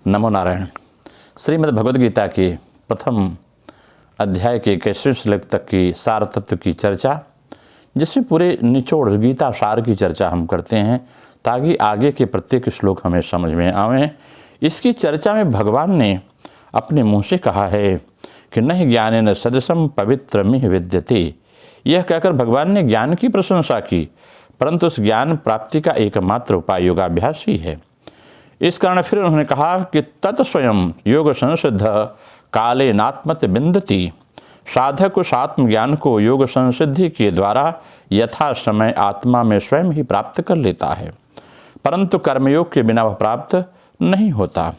नमो नारायण। श्रीमद् भगवद गीता के प्रथम अध्याय के 21वें श्लोक तक की सार तत्व की चर्चा, जिसमें पूरे निचोड़ गीता सार की चर्चा हम करते हैं ताकि आगे के प्रत्येक श्लोक हमें समझ में आवें। इसकी चर्चा में भगवान ने अपने मुँह से कहा है कि नहीं ज्ञानेन सदृशं पवित्रमिह विद्यते। यह कहकर भगवान ने ज्ञान की प्रशंसा की, परंतु उस ज्ञान प्राप्ति का एकमात्र उपाय योगाभ्यास ही है। इस कारण फिर उन्होंने कहा कि तत् स्वयं योग संसिद्ध काले नात्मत बिंदति। साधक उस आत्मज्ञान को योग संसिद्धि के द्वारा यथा समय आत्मा में स्वयं ही प्राप्त कर लेता है, परंतु कर्मयोग के बिना वह प्राप्त नहीं होता।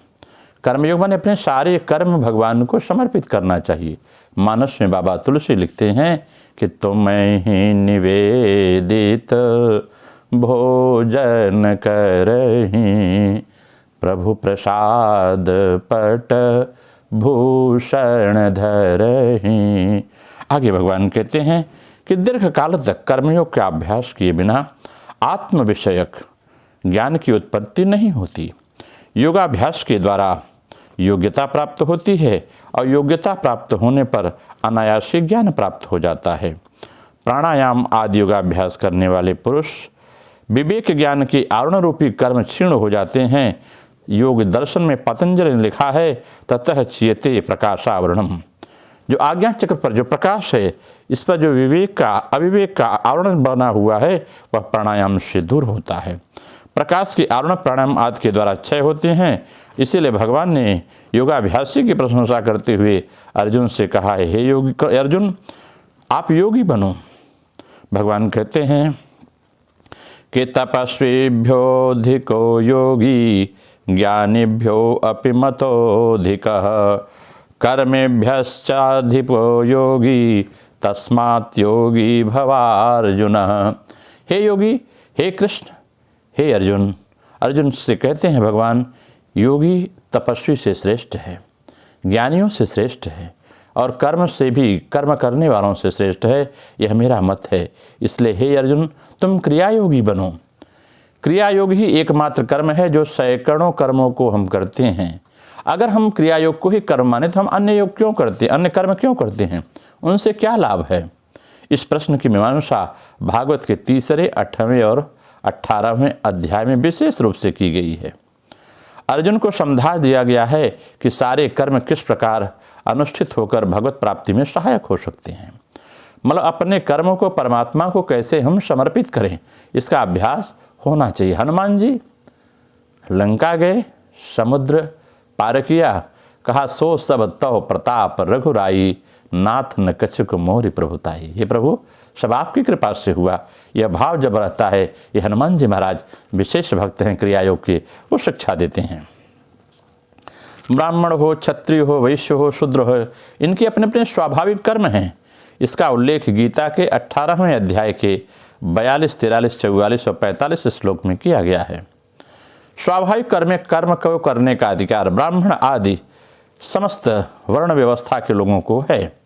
कर्मयोग में अपने सारे कर्म भगवान को समर्पित करना चाहिए। मानस में बाबा तुलसी लिखते हैं कि तुम्हें ही निवेदित भोजन करहीं, प्रभु प्रसाद पट भूषण धरहीं। आगे भगवान कहते हैं कि दीर्घ काल तक कर्मयोग का अभ्यास किए बिना आत्म विषयक ज्ञान की उत्पत्ति नहीं होती। योगाभ्यास के द्वारा योग्यता प्राप्त होती है और योग्यता प्राप्त होने पर अनायास ज्ञान प्राप्त हो जाता है। प्राणायाम आदि योगाभ्यास करने वाले पुरुष विवेक ज्ञान के आवरण रूपी कर्म क्षीण हो जाते हैं। योग दर्शन में पतंजलि ने लिखा है ततः चीयते प्रकाशावरणम। जो आज्ञा चक्र पर जो प्रकाश है, इस पर जो विवेक का अविवेक का आवरण बना हुआ है, वह प्राणायाम से दूर होता है। प्रकाश के आवरण प्राणायाम आदि के द्वारा क्षय होते हैं। इसीलिए भगवान ने योगाभ्यासी की प्रशंसा करते हुए अर्जुन से कहा है, हे योगी अर्जुन, आप योगी बनो। भगवान कहते हैं कि तपस्वीभ्योऽधिको योगी ज्ञानिभ्यो अपि मतोऽधिकः कर्मेभ्यश्चाधिको योगी तस्मात् योगी भवार्जुन। हे योगी, हे कृष्ण, हे अर्जुन। अर्जुन से कहते हैं भगवान, योगी तपस्वी से श्रेष्ठ है, ज्ञानियों से श्रेष्ठ है और कर्म से भी कर्म करने वालों से श्रेष्ठ है। यह मेरा मत है। इसलिए हे अर्जुन, तुम क्रियायोगी बनो। क्रियायोग ही एकमात्र कर्म है जो सैकड़ों कर्मों को हम करते हैं। अगर हम क्रियायोग को ही कर्म माने तो हम अन्य योग क्यों करते हैं, अन्य कर्म क्यों करते हैं, उनसे क्या लाभ है? इस प्रश्न की मीमांसा भागवत के 3, 8वें और 18वें अध्याय में विशेष रूप से की गई है। अर्जुन को समझा दिया गया है कि सारे कर्म किस प्रकार अनुष्ठित होकर भगवत प्राप्ति में सहायक हो सकते हैं। मतलब अपने कर्मों को परमात्मा को कैसे हम समर्पित करें, इसका अभ्यास होना चाहिए। हनुमान जी लंका गए, समुद्र पार किया, कहा सो सब तव प्रताप रघुराई, नाथ न कछुक मोरि प्रभुताई। हे प्रभु, सब आपकी कृपा से हुआ। यह भाव जब रहता है, ये हनुमान जी महाराज विशेष भक्त हैं क्रियायोग के, वो शिक्षा देते हैं। ब्राह्मण हो, क्षत्रिय हो, वैश्य हो, शूद्र हो, इनके अपने अपने स्वाभाविक कर्म हैं। इसका उल्लेख गीता के 18वें अध्याय के 42, 43, 44 और 45 श्लोक में किया गया है। स्वाभाविक कर्म को करने का अधिकार ब्राह्मण आदि समस्त वर्ण व्यवस्था के लोगों को है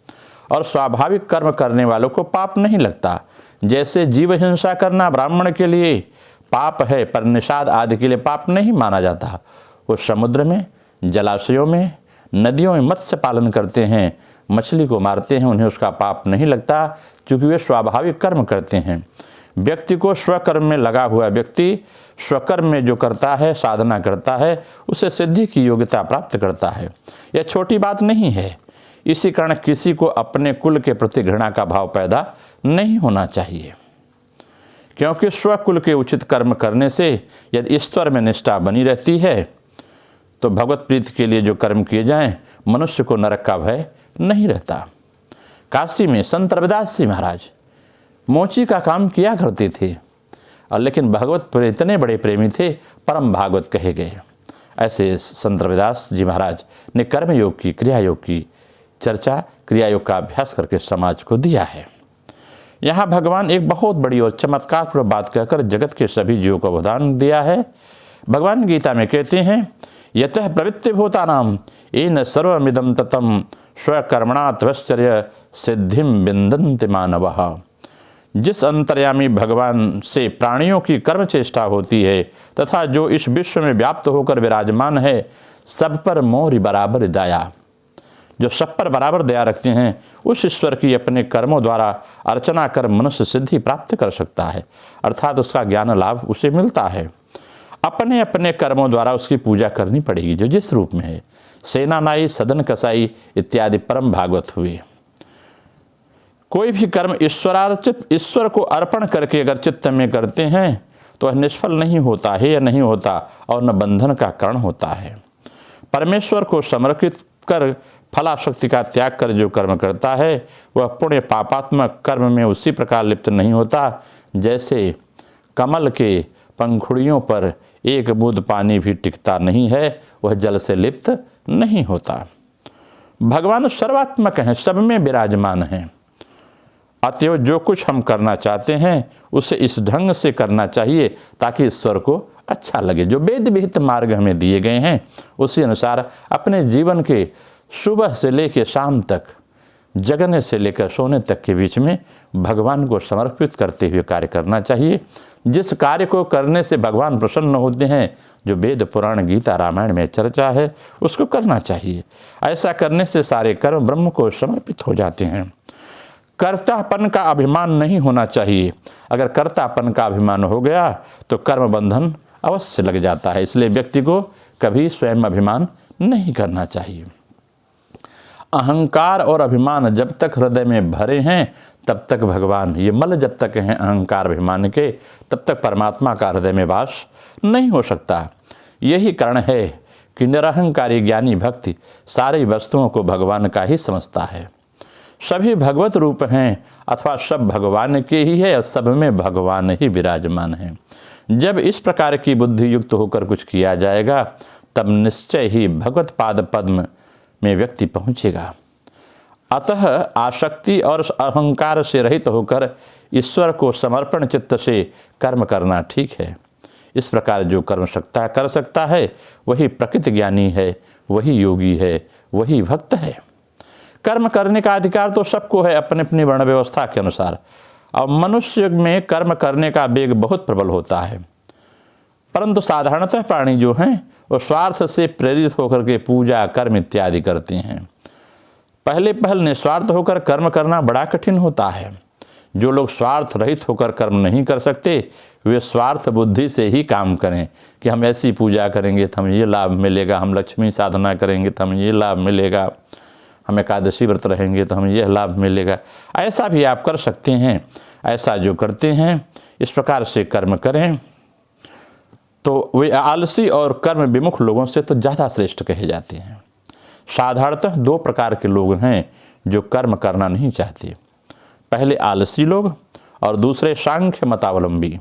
और स्वाभाविक कर्म करने वालों को पाप नहीं लगता। जैसे जीव हिंसा करना ब्राह्मण के लिए पाप है, पर निषाद आदि के लिए पाप नहीं माना जाता। वो समुद्र में, जलाशयों में, नदियों में मत्स्य पालन करते हैं, मछली को मारते हैं, उन्हें उसका पाप नहीं लगता क्योंकि वे स्वाभाविक कर्म करते हैं। व्यक्ति को स्वकर्म में लगा हुआ व्यक्ति स्वकर्म में जो करता है, साधना करता है, उसे सिद्धि की योग्यता प्राप्त करता है। यह छोटी बात नहीं है। इसी कारण किसी को अपने कुल के प्रति घृणा का भाव पैदा नहीं होना चाहिए, क्योंकि स्वकुल के उचित कर्म करने से यदि ईश्वर में निष्ठा बनी रहती है तो भगवत प्रीति के लिए जो कर्म किए जाएं, मनुष्य को नरक का भय नहीं रहता। काशी में संत रविदास जी महाराज मोची का काम किया करते थे, और लेकिन भगवत पर इतने बड़े प्रेमी थे, परम भागवत कहे गए। ऐसे संत रविदास जी महाराज ने कर्मयोग की, क्रियायोग की चर्चा, क्रियायोग का अभ्यास करके समाज को दिया है। यहाँ भगवान एक बहुत बड़ी और चमत्कारपूर्ण बात कहकर जगत के सभी जीवों को वरदान दिया है। भगवान गीता में कहते हैं, यतः प्रवृत्ति भूतानाम येन सर्वमिदं ततं स्वकर्मणा तपश्चर्य सिद्धिं विन्दन्ति मानवः। जिस अंतर्यामी भगवान से प्राणियों की कर्म चेष्टा होती है तथा जो इस विश्व में व्याप्त होकर विराजमान है, सब पर मोरी बराबर दया। जो सब पर बराबर दया रखते हैं उस ईश्वर की अपने कर्मों द्वारा अर्चना कर मनुष्य सिद्धि प्राप्त कर सकता है, अर्थात उसका ज्ञान लाभ उसे मिलता है। अपने अपने कर्मों द्वारा उसकी पूजा करनी पड़ेगी जो जिस रूप में है। सेनानाई, सदन कसाई इत्यादि परम भागवत हुए। कोई भी कर्म ईश्वरार्चित, ईश्वर को अर्पण करके अगर चित्त में करते हैं तो वह निष्फल नहीं होता है या नहीं होता, और न बंधन का कारण होता है। परमेश्वर को समर्पित कर फलाशक्ति का त्याग कर जो कर्म करता है वह पुण्य पापात्मक कर्म में उसी प्रकार लिप्त नहीं होता जैसे कमल के पंखुड़ियों पर एक बूंद पानी भी टिकता नहीं है, वह जल से लिप्त नहीं होता। भगवान सर्वात्मक हैं, सब में विराजमान हैं। अतएव जो कुछ हम करना चाहते हैं उसे इस ढंग से करना चाहिए ताकि ईश्वर को अच्छा लगे। जो वेद विहित मार्ग हमें दिए गए हैं उसी अनुसार अपने जीवन के सुबह से लेकर शाम तक, जगने से लेकर सोने तक के बीच में भगवान को समर्पित करते हुए कार्य करना चाहिए। जिस कार्य को करने से भगवान प्रसन्न होते हैं, जो वेद पुराण गीता रामायण में चर्चा है, उसको करना चाहिए। ऐसा करने से सारे कर्म ब्रह्म को समर्पित हो जाते हैं। कर्तापन का अभिमान नहीं होना चाहिए। अगर कर्तापन का अभिमान हो गया तो कर्म बंधन अवश्य लग जाता है। इसलिए व्यक्ति को कभी स्वयं अभिमान नहीं करना चाहिए। अहंकार और अभिमान जब तक हृदय में भरे हैं तब तक भगवान, ये मल जब तक हैं अहंकार अभिमान के, तब तक परमात्मा का हृदय में वास नहीं हो सकता। यही कारण है कि निरहंकारी ज्ञानी भक्ति सारी वस्तुओं को भगवान का ही समझता है। सभी भगवत रूप हैं अथवा सब भगवान के ही है, सब में भगवान ही विराजमान है। जब इस प्रकार की बुद्धि युक्त होकर कुछ किया जाएगा तब निश्चय ही भगवत पाद पद्म में व्यक्ति पहुँचेगा। अतः आसक्ति और अहंकार से रहित होकर ईश्वर को समर्पण चित्त से कर्म करना ठीक है। इस प्रकार जो कर्म कर सकता है वही प्रकृत ज्ञानी है, वही योगी है, वही भक्त है। कर्म करने का अधिकार तो सबको है अपने अपनी वर्ण व्यवस्था के अनुसार। अब मनुष्य में कर्म करने का वेग बहुत प्रबल होता है, परंतु साधारणतः प्राणी जो हैं वो स्वार्थ से प्रेरित होकर के पूजा कर्म इत्यादि करते हैं। पहल निस्वार्थ होकर कर्म करना बड़ा कठिन होता है। जो लोग स्वार्थ रहित होकर कर्म नहीं कर सकते वे स्वार्थ बुद्धि से ही काम करें कि हम ऐसी पूजा करेंगे तो हमें ये लाभ मिलेगा, हम लक्ष्मी साधना करेंगे तो हमें ये लाभ मिलेगा, हम एकादशी व्रत रहेंगे तो हमें यह लाभ मिलेगा। ऐसा भी आप कर सकते हैं। ऐसा जो करते हैं इस प्रकार से कर्म करें तो वे आलसी और कर्म विमुख लोगों से तो ज़्यादा श्रेष्ठ कहे जाते हैं। साधारणतः दो प्रकार के लोग हैं जो कर्म करना नहीं चाहते। पहले आलसी लोग और दूसरे सांख्य मतावलंबी।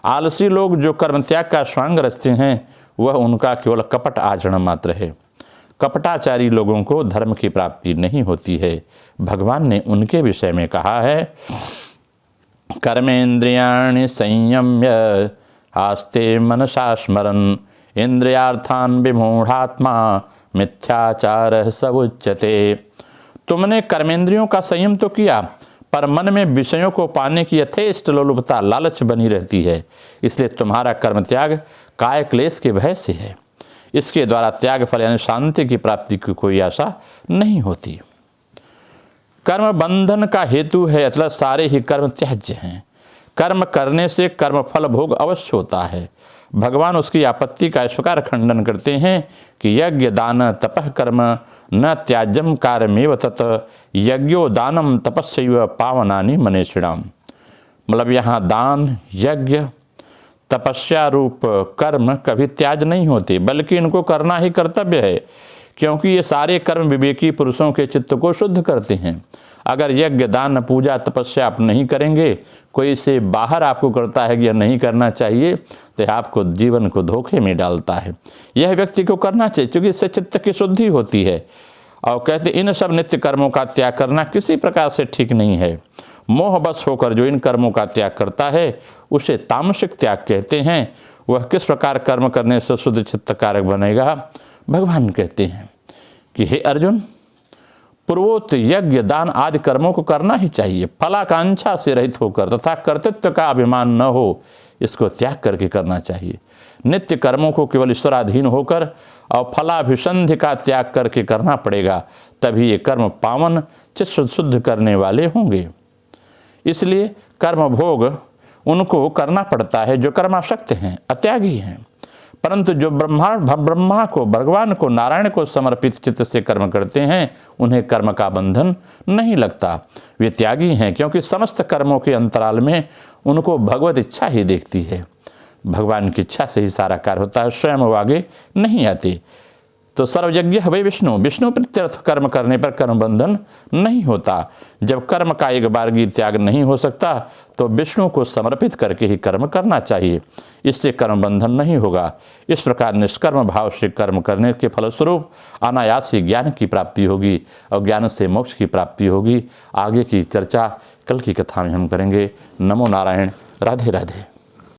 आलसी लोग जो कर्म त्याग का स्वांग रचते हैं वह उनका केवल कपट आचरण मात्र है। कपटाचारी लोगों को धर्म की प्राप्ति नहीं होती है। भगवान ने उनके विषय में कहा है, कर्मेन्द्रियाणि संयम्य आस्ते मनसा स्मरन् इंद्रियार्थान विमूढ़ात्मा मिथ्याचार समुच्यते। तुमने कर्मेंद्रियों का संयम तो किया पर मन में विषयों को पाने की यथेष्ट लोलुपता लालच बनी रहती है, इसलिए तुम्हारा कर्म त्याग काय क्लेश के भय से है। इसके द्वारा त्याग फल यानी शांति की प्राप्ति की कोई आशा नहीं होती। कर्म बंधन का हेतु है, मतलब सारे ही कर्म त्याज्य हैं। कर्म करने से कर्म फल भोग अवश्य होता है। भगवान उसकी आपत्ति का इस प्रकार खंडन करते हैं कि यज्ञ दान तपः कर्म न त्याज्यम कार्यमेव तत् यज्ञो दानम तपस्यैव पावनानि मनीषिणाम। मतलब यहाँ दान यज्ञ तपस्या रूप कर्म कभी त्याज नहीं होते, बल्कि इनको करना ही कर्तव्य है, क्योंकि ये सारे कर्म विवेकी पुरुषों के चित्त को शुद्ध करते हैं। अगर यज्ञ दान पूजा तपस्या आप नहीं करेंगे, कोई इसे बाहर आपको करता है कि यह नहीं करना चाहिए, तो आपको जीवन को धोखे में डालता है। यह व्यक्ति को करना चाहिए क्योंकि इससे चित्त की शुद्धि होती है। और कहते इन सब नित्य कर्मों का त्याग करना किसी प्रकार से ठीक नहीं है। मोह बस होकर जो इन कर्मों का त्याग करता है उसे तामसिक त्याग कहते हैं। वह किस प्रकार कर्म करने से शुद्ध चित्त कारक बनेगा? भगवान कहते हैं कि हे अर्जुन, पूर्वोक्त यज्ञ दान आदि कर्मों को करना ही चाहिए, फलाकांक्षा से रहित होकर तथा कर्तृत्व का अभिमान न हो, इसको त्याग करके करना चाहिए। नित्य कर्मों को केवल ईश्वराधीन होकर और फलाभिसंधि का त्याग करके करना पड़ेगा, तभी ये कर्म पावन चित्त शुद्ध करने वाले होंगे। इसलिए कर्म भोग उनको करना पड़ता है जो कर्मासक्त हैं, अत्यागी हैं। परंतु जो ब्रह्मा को, भगवान को, नारायण को समर्पित चित्त से कर्म करते हैं, उन्हें कर्म का बंधन नहीं लगता। वे त्यागी हैं, क्योंकि समस्त कर्मों के अंतराल में उनको भगवत इच्छा ही देखती है। भगवान की इच्छा से ही सारा कार्य होता है, स्वयं वो आगे नहीं आते। तो सर्वयज्ञ हवे विष्णु, विष्णु प्रत्यर्थ कर्म करने पर कर्म बंधन नहीं होता। जब कर्म का एक बारगी त्याग नहीं हो सकता, तो विष्णु को समर्पित करके ही कर्म करना चाहिए, इससे कर्म बंधन नहीं होगा। इस प्रकार निष्कर्म भाव से कर्म करने के फलस्वरूप अनायास ही ज्ञान की प्राप्ति होगी और ज्ञान से मोक्ष की प्राप्ति होगी। आगे की चर्चा कल की कथा में हम करेंगे। नमो नारायण। राधे राधे।